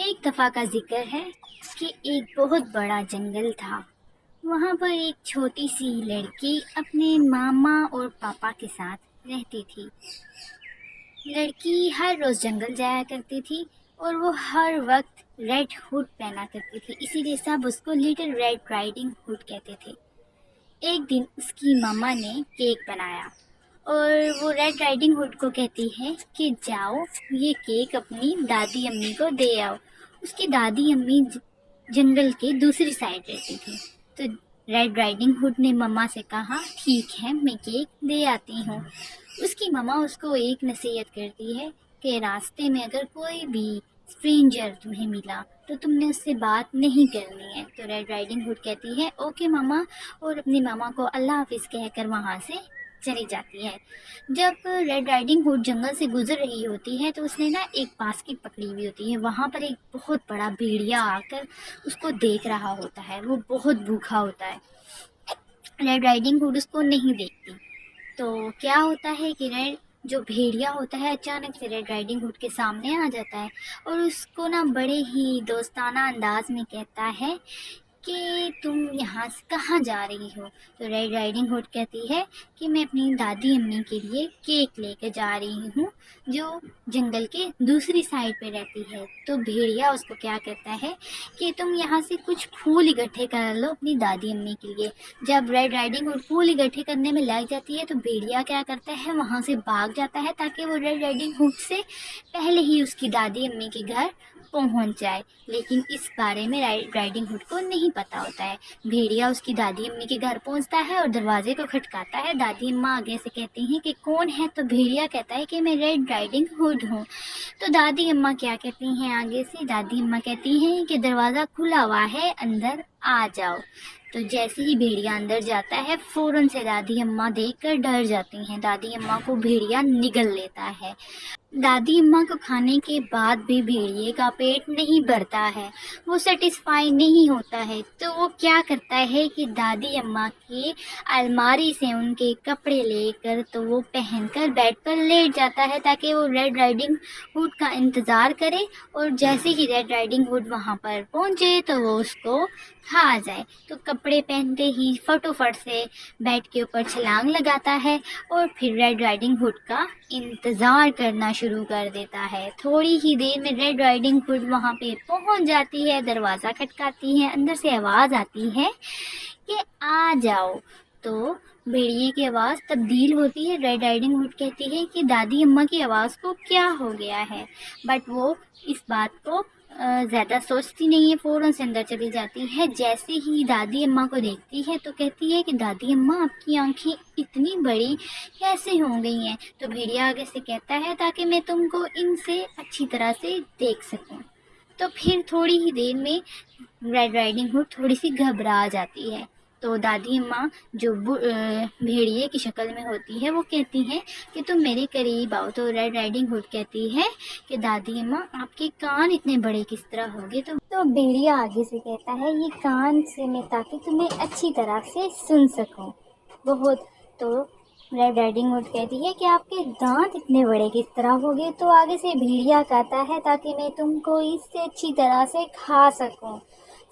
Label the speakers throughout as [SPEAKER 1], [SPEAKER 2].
[SPEAKER 1] ایک دفعہ کا ذکر ہے کہ ایک بہت بڑا جنگل تھا۔ وہاں پر ایک چھوٹی سی لڑکی اپنے ماما اور پاپا کے ساتھ رہتی تھی۔ لڑکی ہر روز جنگل جایا کرتی تھی اور وہ ہر وقت ریڈ ہوڈ پہنا کرتی تھی، اسی لیے سب اس کو لٹل ریڈ رائڈنگ ہوڈ کہتے تھے۔ ایک دن اس کی ماما نے کیک بنایا اور وہ ریڈ رائڈنگ ہوڈ کو کہتی ہے کہ جاؤ یہ کیک اپنی دادی امی کو دے آؤ۔ اس کی دادی امی جنگل کے دوسری سائڈ رہتی تھی، تو ریڈ رائڈنگ ہوڈ نے ماما سے کہا ٹھیک ہے میں کیک دے آتی ہوں۔ اس کی ماما اس کو ایک نصیحت کرتی ہے کہ راستے میں اگر کوئی بھی اسٹرینجر تمہیں ملا تو تم نے اس سے بات نہیں کرنی ہے۔ تو ریڈ رائڈنگ ہوڈ کہتی ہے اوکے ماما، اور اپنی ماما کو اللہ حافظ کہہ کر وہاں سے چلی جاتی ہے۔ جب ریڈ رائڈنگ ہوڈ جنگل سے گزر رہی ہوتی ہے تو اس نے ایک باسکٹ پکڑی ہوئی ہوتی ہے۔ وہاں پر ایک بہت بڑا بھیڑیا آ کر اس کو دیکھ رہا ہوتا ہے، وہ بہت بھوکا ہوتا ہے۔ ریڈ رائڈنگ ہوڈ اس کو نہیں دیکھتی، تو کیا ہوتا ہے کہ جو بھیڑیا ہوتا ہے اچانک سے ریڈ رائڈنگ ہوڈ کے سامنے آ جاتا ہے اور اس کو بڑے ہی دوستانہ انداز میں کہتا ہے کہ تم یہاں سے کہاں جا رہی ہو؟ تو ریڈ رائڈنگ ہوڈ کہتی ہے کہ میں اپنی دادی امی کے لیے کیک لے کے جا رہی ہوں جو جنگل کے دوسری سائڈ پہ رہتی ہے۔ تو بھیڑیا اس کو کیا کہتا ہے کہ تم یہاں سے کچھ پھول اکٹھے کر لو اپنی دادی امی کے لیے۔ جب ریڈ رائڈنگ ہوڈ پھول اکٹھے کرنے میں لگ جاتی ہے تو بھیڑیا کیا کرتا ہے وہاں سے بھاگ جاتا ہے تاکہ وہ ریڈ رائڈنگ ہوڈ سے پہلے ہی اس کی دادی امی کے گھر پہنچ جائے، لیکن اس بارے میں ریڈ رائڈنگ ہوڈ کو نہیں پتا ہوتا ہے۔ بھیڑیا اس کی دادی امی کے گھر پہنچتا ہے اور دروازے کو کھٹکاتا ہے۔ دادی اماں آگے سے کہتی ہیں کہ کون ہے؟ تو بھیڑیا کہتا ہے کہ میں ریڈ رائڈنگ ہوڈ ہوں۔ تو دادی اماں کیا کہتی ہیں آگے سے؟ دادی اماں کہتی ہیں کہ دروازہ کھلا ہوا ہے، اندر آ جاؤ۔ تو جیسے ہی بھیڑیا اندر جاتا ہے فوراً سے دادی اماں دیکھ کر ڈر جاتی ہیں۔ دادی اماں کو بھیڑیا نگل لیتا ہے۔ دادی اماں کو کھانے کے بعد بھی بھیڑیے کا پیٹ نہیں بھرتا ہے، وہ سیٹسفائی نہیں ہوتا ہے، تو وہ کیا کرتا ہے کہ دادی اماں کی الماری سے ان کے کپڑے لے کر تو وہ پہن کر بیڈ پر لیٹ جاتا ہے تاکہ وہ ریڈ رائڈنگ ہوڈ کا انتظار کرے، اور جیسے ہی ریڈ رائڈنگ ہوڈ وہاں پر پہنچے تو وہ اس کو کھا جائے۔ تو کپڑے پہنتے ہی فٹافٹ سے بیڈ کے اوپر چھلانگ لگاتا ہے اور پھر ریڈ رائڈنگ ہوڈ کا انتظار کرنا شروع کر دیتا ہے۔ تھوڑی ہی دیر میں ریڈ رائڈنگ ہوڈ وہاں پہ پہنچ جاتی ہے، دروازہ کھٹکاتی ہے، اندر سے آواز آتی ہے کہ آ جاؤ۔ تو بھیڑیے کی آواز تبدیل ہوتی ہے۔ ریڈ رائڈنگ ہوڈ کہتی ہے کہ دادی اماں کی آواز کو کیا ہو گیا ہے، بٹ وہ اس بات کو زیادہ سوچتی نہیں ہے، فوراً سے اندر چلی جاتی ہے۔ جیسے ہی دادی اماں کو دیکھتی ہے تو کہتی ہے کہ دادی اماں آپ کی آنکھیں اتنی بڑی کیسے ہو گئی ہیں؟ تو بھیڑیا آگے سے کہتا ہے تاکہ میں تم کو ان سے اچھی طرح سے دیکھ سکوں۔ تو پھر تھوڑی ہی دیر میں ریڈ رائڈنگ ہوڈ تھوڑی سی گھبرا جاتی ہے، تو دادی اماں جو بھیڑیے کی شکل میں ہوتی ہے وہ کہتی ہیں کہ تم میرے قریب آؤ۔ تو ریڈ رائڈنگ ہوڈ کہتی ہے کہ دادی اماں آپ کے کان اتنے بڑے کس طرح ہوگے؟ تو بھیڑیا آگے سے کہتا ہے یہ کان سے میں تاکہ تمہیں اچھی طرح سے سن سکوں بہت۔ تو ریڈ رائڈنگ ہوڈ کہتی ہے کہ آپ کے دانت اتنے بڑے کس طرح ہوگے؟ تو آگے سے بھیڑیا کہتا ہے تاکہ میں تم کو اس سے اچھی طرح سے کھا سکوں۔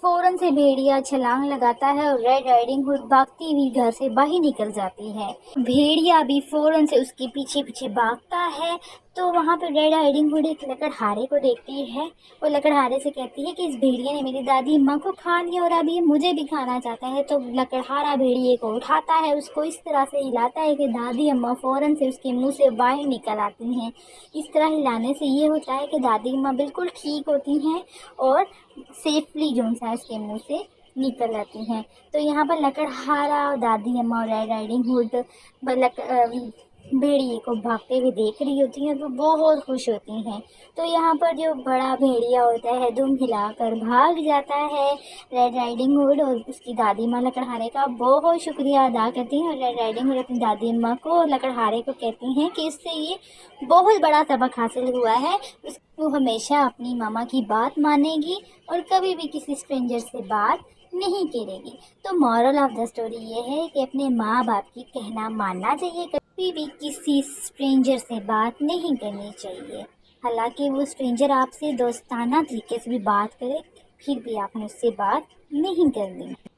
[SPEAKER 1] فوراً سے بھیڑیا چھلانگ لگاتا ہے اور ریڈ رائڈنگ ہوڈ بھاگتی ہوئی گھر سے باہر نکل جاتی ہے۔ بھیڑیا بھی فوراً سے اس کے پیچھے پیچھے بھاگتا ہے، تو وہاں پہ ریڈ رائڈنگ ہوڈ ایک لکڑہارے کو دیکھتی ہے۔ وہ لکڑہارے سے کہتی ہے کہ اس بھیڑیے نے میری دادی اماں کو کھا لیا اور اب یہ مجھے بھی کھانا چاہتا ہے۔ تو لکڑہارا بھیڑیے کو اٹھاتا ہے، اس کو اس طرح سے ہلاتا ہے کہ دادی اماں فوراً سے اس کے منہ سے باہر نکل آتی ہیں۔ اس طرح ہلانے سے یہ ہوتا ہے کہ دادی اماں بالکل ٹھیک ہوتی ہیں اور سیفلی جو ہے اس کے منہ سے نکل آتی ہیں۔ تو یہاں پر لکڑہارا، دادی اماں اور ریڈ رائڈنگ ہوڈ بھیڑیے کو بھاگتے ہوئے دیکھ رہی ہوتی ہیں تو بہت خوش ہوتی ہیں۔ تو یہاں پر جو بڑا بھیڑیا ہوتا ہے دم ہلا کر بھاگ جاتا ہے۔ ریڈ رائڈنگ ہوڈ اور اس کی دادی ماں لکڑہارے کا بہت شکریہ ادا کرتی ہیں، اور ریڈ رائڈنگ ہوڈ اپنی دادی اماں کو اور لکڑہارے کو کہتی ہیں کہ اس سے یہ بہت بڑا سبق حاصل ہوا ہے، وہ ہمیشہ اپنی ماما کی بات مانے گی اور کبھی بھی کسی اسٹرینجر سے بات نہیں کرے گی۔ تو مورل آف دا اسٹوری یہ ہے کہ اپنے ماں باپ کی کہنا ماننا چاہیے، کبھی بھی کسی اسٹرینجر سے بات نہیں کرنی چاہیے۔ حالانکہ وہ اسٹرینجر آپ سے دوستانہ طریقے سے بھی بات کرے، پھر بھی آپ نے اس سے بات نہیں کرنی۔